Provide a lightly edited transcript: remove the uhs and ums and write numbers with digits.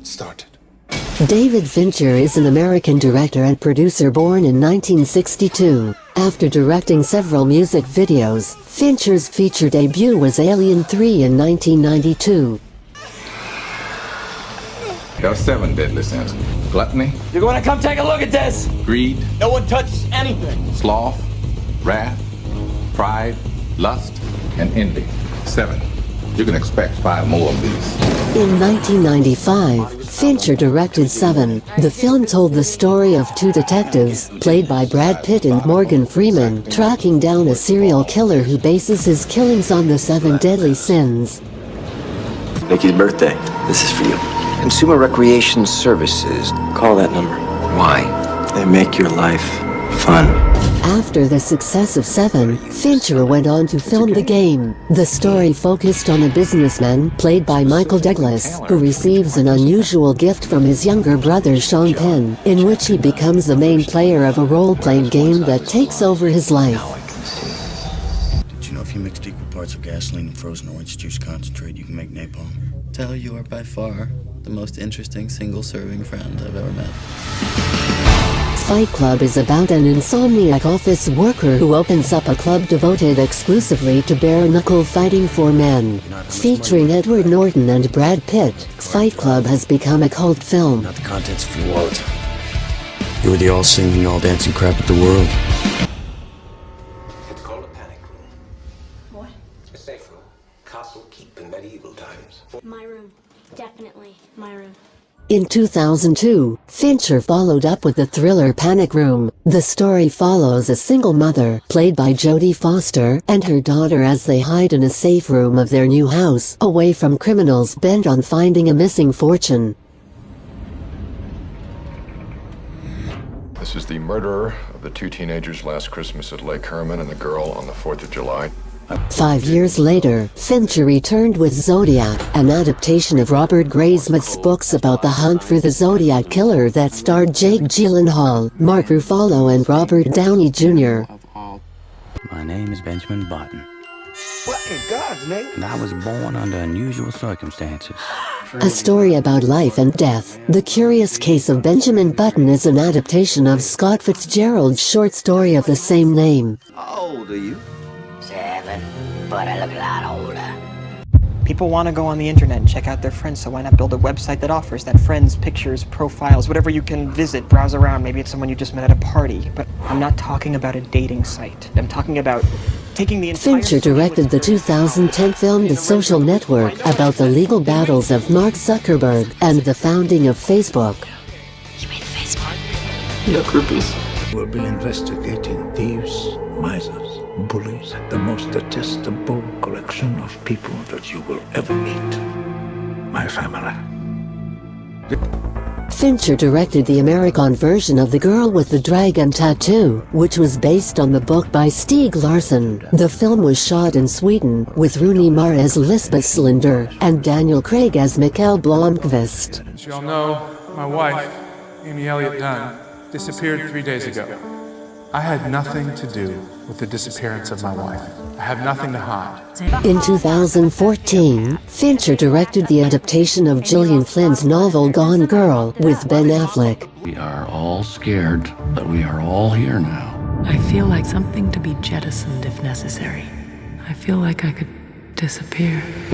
started. David Fincher is an American director and producer born in 1962. After directing several music videos, Fincher's feature debut was Alien 3 in 1992. There are 7 deadly sins. Gluttony. You're going to come take a look at this. Greed. No one touches anything. Sloth. Wrath. Pride. Lust. And envy. 7. You can expect 5 more of these. In 1995, Fincher directed Seven. The film told the story of 2 detectives, played by Brad Pitt and Morgan Freeman, tracking down a serial killer who bases his killings on the 7 deadly sins. Nikki's birthday. This is for you. Consumer Recreation Services. Call that number. Why? They make your life fun. After the success of Seven, Fincher went on to film The Game. The story focused on a businessman, played by Michael Douglas, who receives an unusual gift from his younger brother Sean Penn, in which he becomes the main player of a role-playing game that takes over his life. Did you know if you mixed equal parts of gasoline and frozen orange juice concentrate, you can make napalm? Tell you are by far the most interesting single-serving friend I've ever met. Fight Club is about an insomniac office worker who opens up a club devoted exclusively to bare-knuckle fighting for men. Featuring Edward Norton and Brad Pitt, Fight Club has become a cult film. Not the contents of your wallet. You were the all-singing, all-dancing crap of the world. It's called a panic room. What? A safe room. Castle keep in medieval times. My room. Definitely my room. In 2002, Fincher followed up with the thriller Panic Room. The story follows a single mother, played by Jodie Foster, and her daughter as they hide in a safe room of their new house, away from criminals bent on finding a missing fortune. This is the murderer of the 2 teenagers last Christmas at Lake Herman and the girl on the 4th of July. 5 years later, Fincher returned with Zodiac, an adaptation of Robert Graysmith's books about the hunt for the Zodiac Killer that starred Jake Gyllenhaal, Mark Ruffalo and Robert Downey Jr. My name is Benjamin Button. What in God's name? And I was born under unusual circumstances. A story about life and death. The Curious Case of Benjamin Button is an adaptation of Scott Fitzgerald's short story of the same name. How old are you? 7, but I look a lot older. People want to go on the internet and check out their friends, so why not build a website that offers that? Friends, pictures, profiles, whatever you can visit, browse around. Maybe it's someone you just met at a party. But I'm not talking about a dating site. I'm talking about taking the entire... Fincher directed the 2010 film The Social Network, about the legal battles of Mark Zuckerberg and the founding of Facebook. You mean Facebook? No groupies. We'll be investigating thieves, misers, bullies, the most detestable collection of people that you will ever meet. My family. Fincher directed the American version of The Girl with the Dragon Tattoo, which was based on the book by Stieg Larsson. The film was shot in Sweden, with Rooney Mara as Lisbeth Salander, and Daniel Craig as Mikael Blomkvist. As you all know, my wife, Amy Elliott Dunn, disappeared 3 days ago. I had nothing to do with the disappearance of my wife. I have nothing to hide. In 2014, Fincher directed the adaptation of Gillian Flynn's novel Gone Girl with Ben Affleck. We are all scared, but we are all here now. I feel like something to be jettisoned if necessary. I feel like I could disappear.